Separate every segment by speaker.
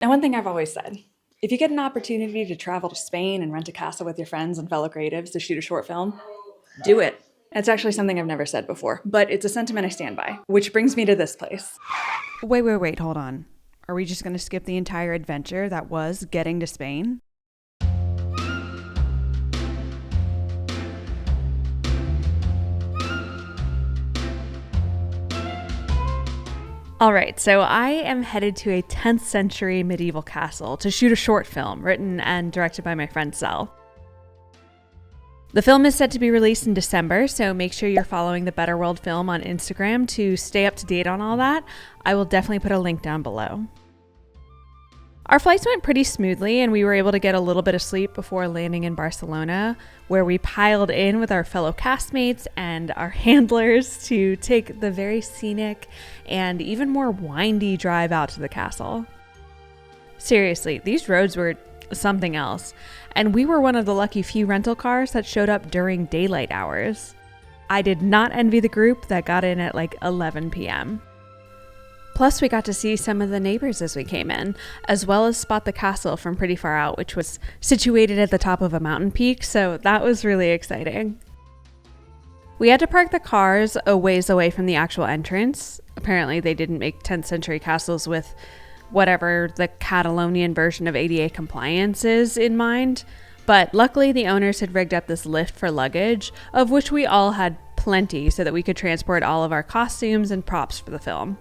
Speaker 1: Now, one thing I've always said, if you get an opportunity to travel to Spain and rent a castle with your friends and fellow creatives to shoot a short film, do it. It's actually something I've never said before, but it's a sentiment I stand by, which brings me to this place.
Speaker 2: Wait, hold on. Are we just going to skip the entire adventure that was getting to Spain? All right, so I am headed to a 10th century medieval castle to shoot a short film written and directed by my friend Sel. The film is set to be released in December, so make sure you're following the Better World Film on Instagram to stay up to date on all that. I will definitely put a link down below. Our flights went pretty smoothly, and we were able to get a little bit of sleep before landing in Barcelona, where we piled in with our fellow castmates and our handlers to take the very scenic and even more windy drive out to the castle. Seriously, these roads were something else, and we were one of the lucky few rental cars that showed up during daylight hours. I did not envy the group that got in at like 11 p.m. Plus, we got to see some of the neighbors as we came in, as well as spot the castle from pretty far out, which was situated at the top of a mountain peak, so that was really exciting. We had to park the cars a ways away from the actual entrance. Apparently, they didn't make 10th century castles with whatever the Catalonian version of ADA compliance is in mind, but luckily the owners had rigged up this lift for luggage, of which we all had plenty so that we could transport all of our costumes and props for the film.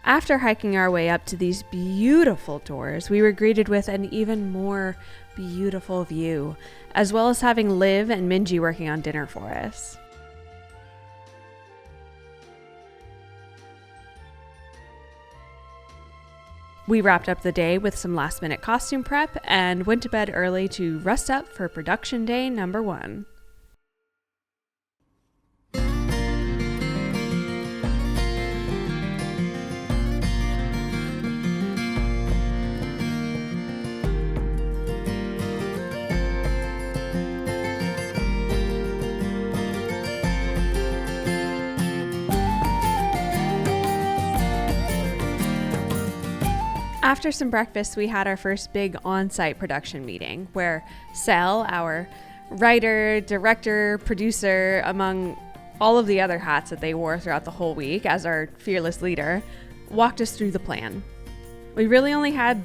Speaker 2: After hiking our way up to these beautiful doors, we were greeted with an even more beautiful view, as well as having Liv and Minji working on dinner for us. We wrapped up the day with some last-minute costume prep and went to bed early to rest up for production day number 1. After some breakfast, we had our first big on-site production meeting where Sel, our writer, director, producer, among all of the other hats that they wore throughout the whole week as our fearless leader, walked us through the plan. We really only had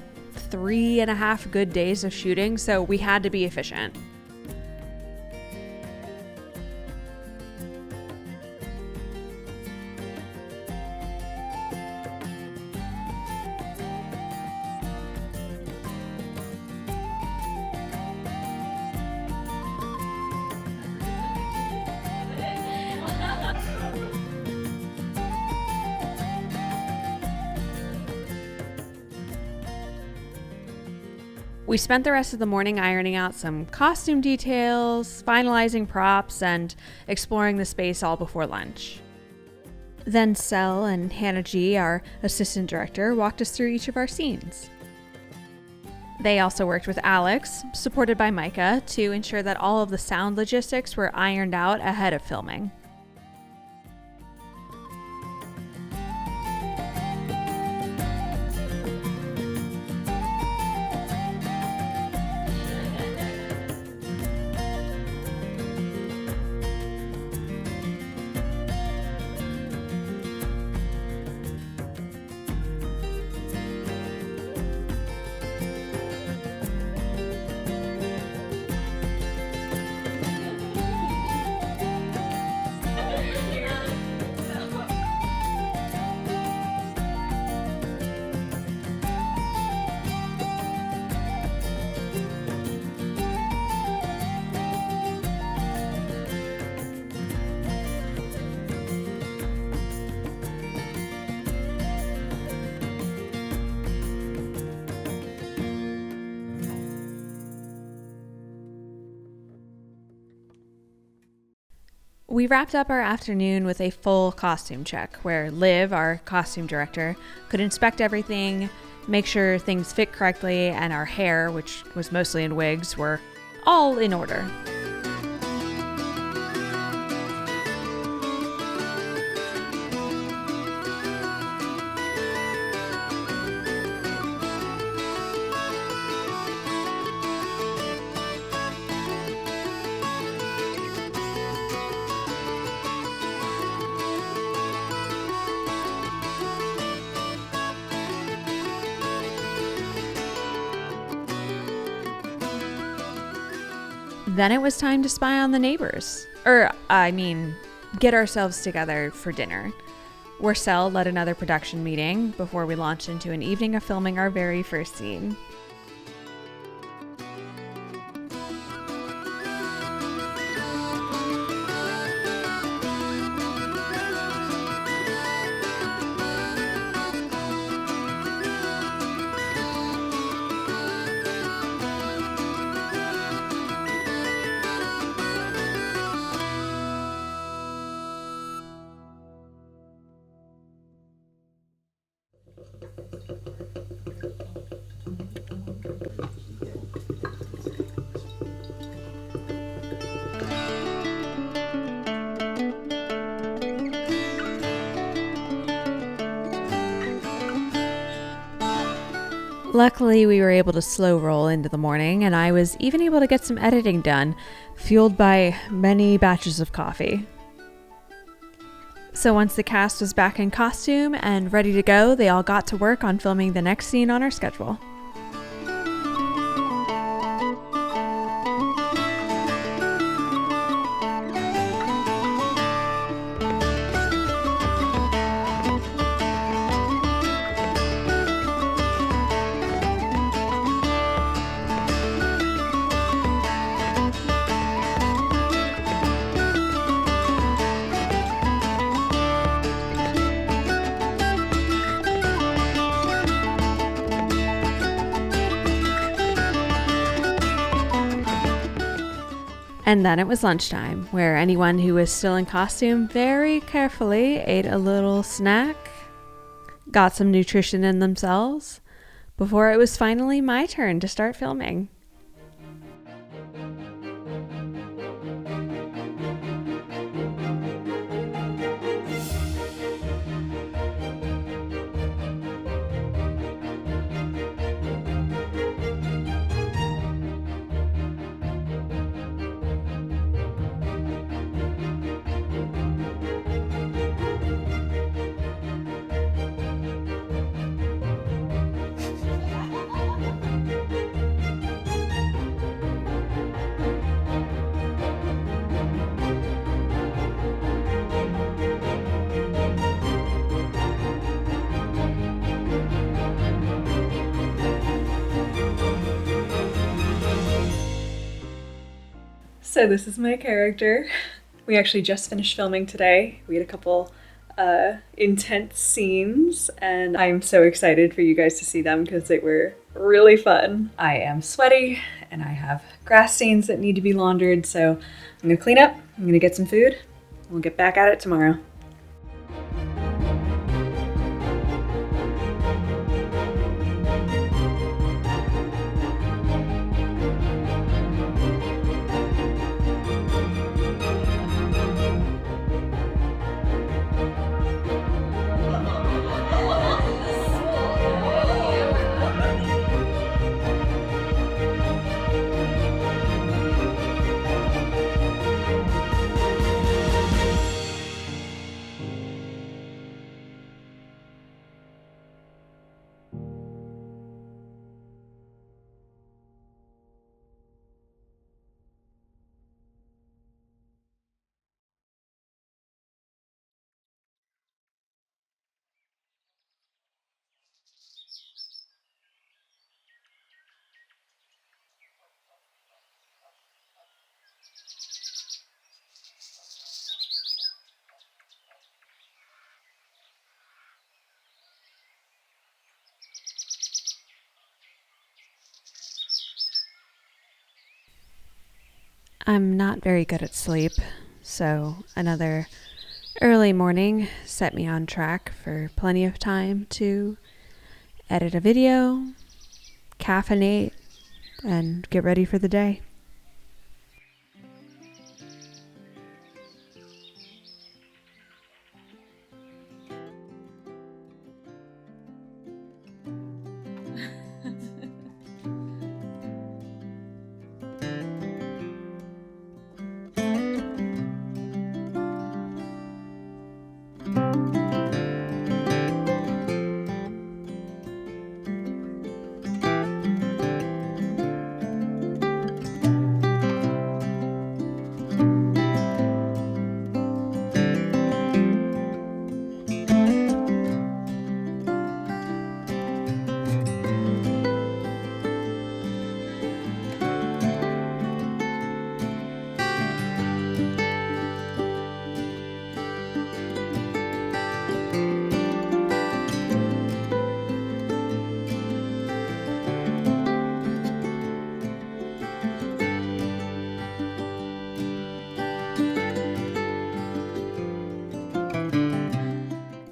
Speaker 2: 3.5 good days of shooting, so we had to be efficient. We spent the rest of the morning ironing out some costume details, finalizing props, and exploring the space all before lunch. Then Sel and Hannah G, our assistant director, walked us through each of our scenes. They also worked with Alex, supported by Micah, to ensure that all of the sound logistics were ironed out ahead of filming. We wrapped up our afternoon with a full costume check, where Liv, our costume director, could inspect everything, make sure things fit correctly, and our hair, which was mostly in wigs, were all in order. Then it was time to spy on the neighbors. Get ourselves together for dinner. Where Cell led another production meeting before we launched into an evening of filming our very first scene. Luckily, we were able to slow roll into the morning, and I was even able to get some editing done, fueled by many batches of coffee. So once the cast was back in costume and ready to go, they all got to work on filming the next scene on our schedule. And then it was lunchtime, where anyone who was still in costume very carefully ate a little snack, got some nutrition in themselves, before it was finally my turn to start filming.
Speaker 1: So this is my character. We actually just finished filming today. We had a couple intense scenes, and I'm so excited for you guys to see them because they were really fun. I am sweaty, and I have grass stains that need to be laundered, so I'm gonna clean up, I'm gonna get some food, and we'll get back at it tomorrow. I'm not very good at sleep, so another early morning set me on track for plenty of time to edit a video, caffeinate, and get ready for the day.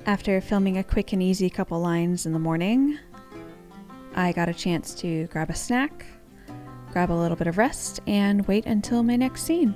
Speaker 2: After filming a quick and easy couple lines in the morning, I got a chance to grab a snack, grab a little bit of rest, and wait until my next scene.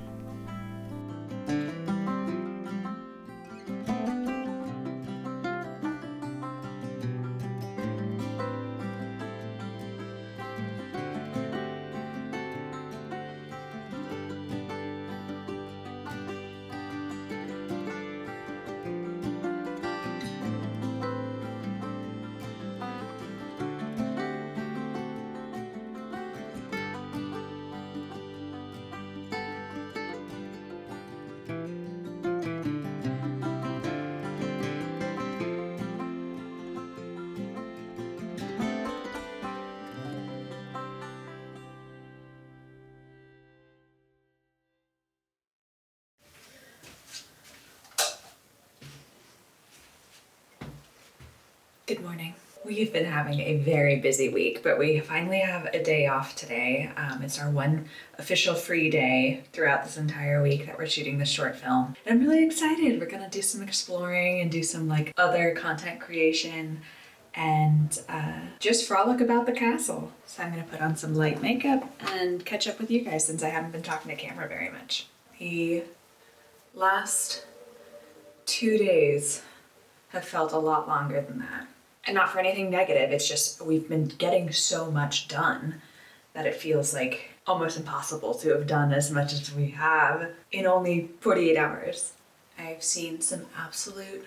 Speaker 1: Good morning. We've been having a very busy week, but we finally have a day off today. It's our one official free day throughout this entire week that we're shooting this short film. And I'm really excited. We're gonna do some exploring and do some like other content creation and just frolic about the castle. So I'm gonna put on some light makeup and catch up with you guys since I haven't been talking to camera very much. The last 2 days have felt a lot longer than that. And not for anything negative, it's just we've been getting so much done that it feels like almost impossible to have done as much as we have in only 48 hours. I've seen some absolute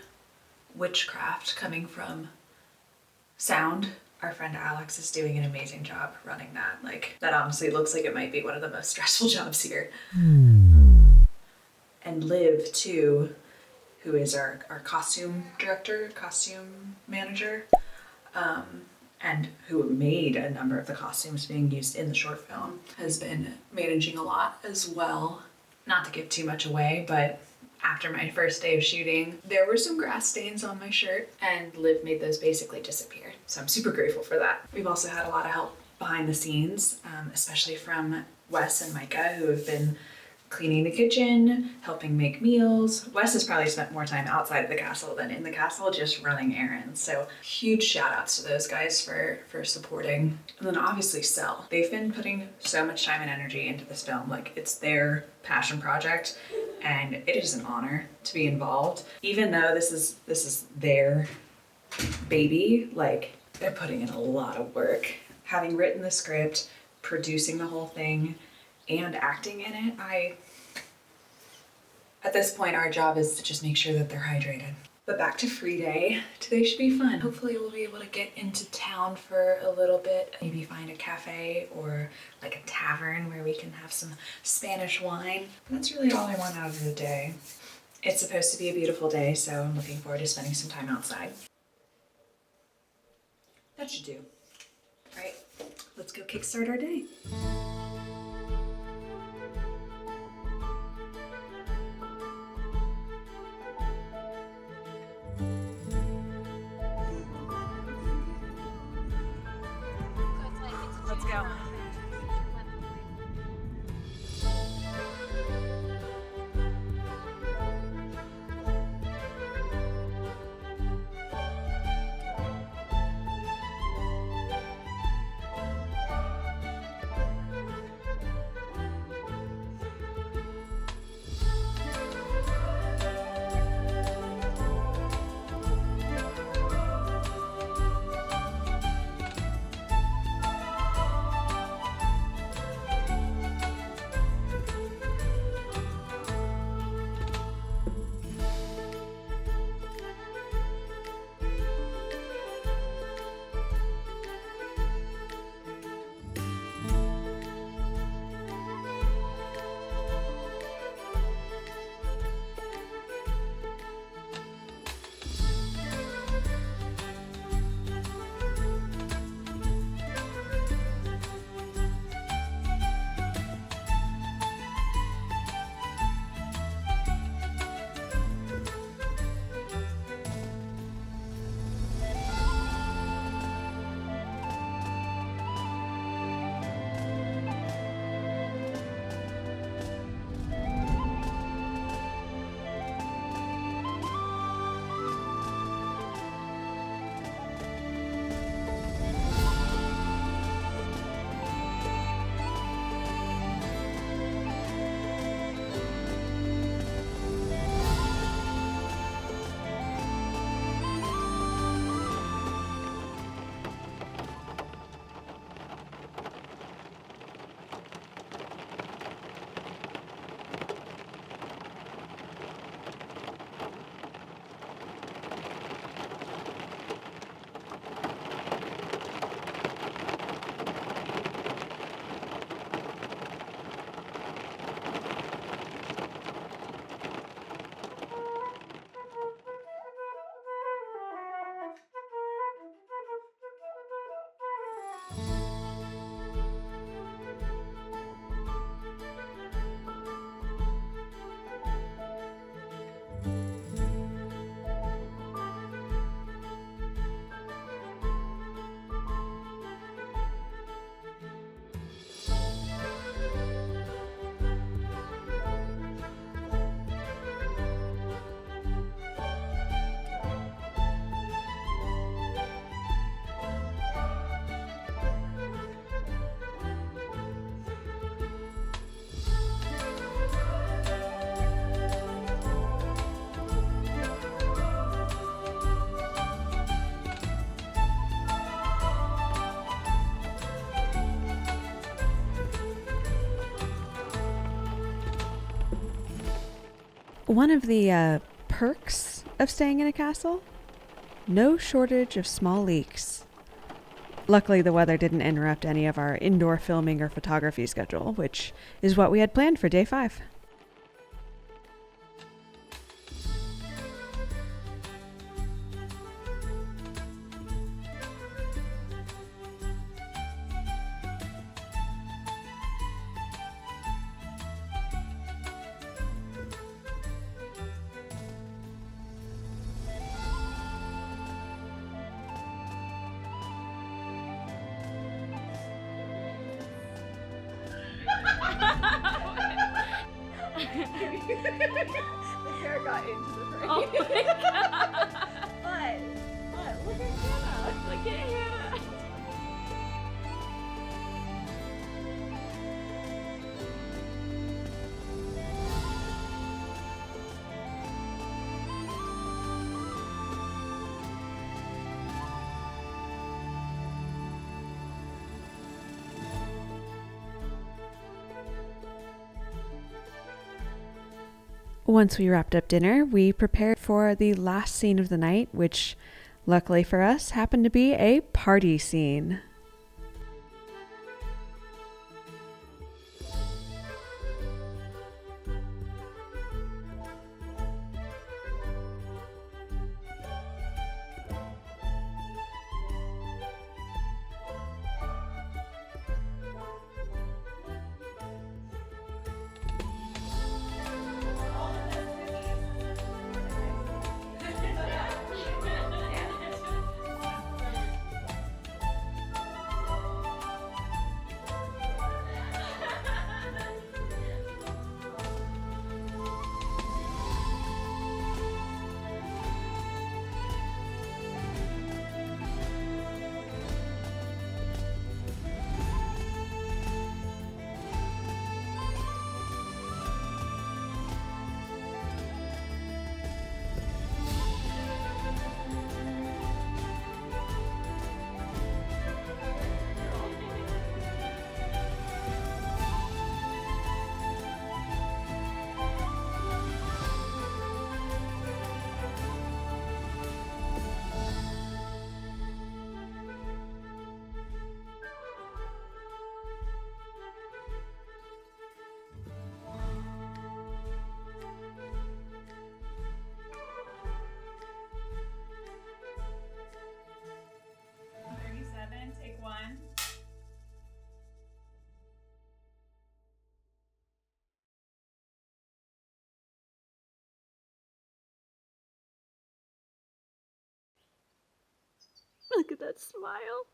Speaker 1: witchcraft coming from sound. Our friend Alex is doing an amazing job running that. Like, that honestly looks like it might be one of the most stressful jobs here. And Liv, too, who is our costume director, costume manager, and who made a number of the costumes being used in the short film, has been managing a lot as well. Not to give too much away, but after my first day of shooting, there were some grass stains on my shirt, and Liv made those basically disappear. So I'm super grateful for that. We've also had a lot of help behind the scenes, especially from Wes and Micah, who have been cleaning the kitchen, helping make meals. Wes has probably spent more time outside of the castle than in the castle just running errands. So huge shout outs to those guys for supporting. And then obviously Cell. They've been putting so much time and energy into this film. Like, it's their passion project and it is an honor to be involved. Even though this is their baby, like, they're putting in a lot of work. Having written the script, producing the whole thing, and acting in it, at this point, our job is to just make sure that they're hydrated. But back to free day. Today should be fun. Hopefully we'll be able to get into town for a little bit. Maybe find a cafe or like a tavern where we can have some Spanish wine. That's really all I want out of the day. It's supposed to be a beautiful day, so I'm looking forward to spending some time outside. That should do. All right, let's go kickstart our day. Let's go.
Speaker 2: One of the perks of staying in a castle? No shortage of small leaks. Luckily, the weather didn't interrupt any of our indoor filming or photography schedule, which is what we had planned for day 5.
Speaker 1: The hair got into the frame.
Speaker 3: Oh my god!
Speaker 1: But look at Hannah.
Speaker 3: Look at Hannah.
Speaker 2: Once we wrapped up dinner, we prepared for the last scene of the night, which, luckily for us, happened to be a party scene.
Speaker 3: Take one. Look at that smile.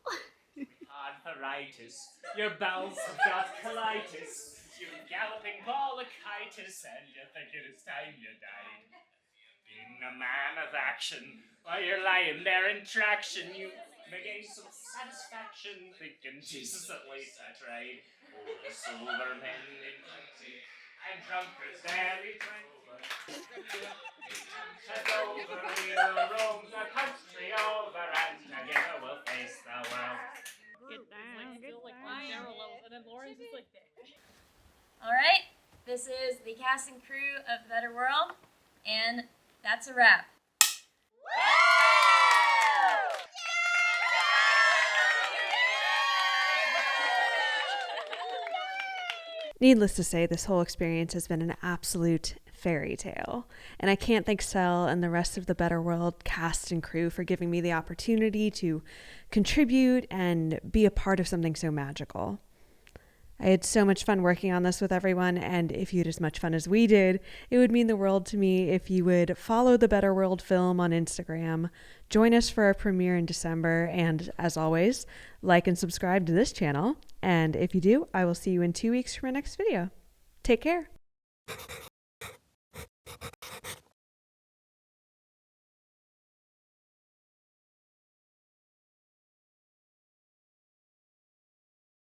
Speaker 4: Arthritis. Your bowels have got colitis. You're galloping pollichitis, and you think it is time you died. Being a man of action, while you're lying there in traction, you may gain some satisfaction thinking, Jesus, at least I tried. Oh, the silver men in country, and drunkards daily tranquil. And over we'll roam the country over, and together we'll face the world.
Speaker 3: Get down, get down. And then Lauren's just like there.
Speaker 5: Alright, this is the cast and crew of Better World, and that's a wrap.
Speaker 2: Needless to say, this whole experience has been an absolute fairy tale, and I can't thank Cell and the rest of the Better World cast and crew for giving me the opportunity to contribute and be a part of something so magical. I had so much fun working on this with everyone, and if you had as much fun as we did, it would mean the world to me if you would follow the Better World film on Instagram, join us for our premiere in December, and as always, like and subscribe to this channel. And if you do, I will see you in 2 weeks for my next video. Take care.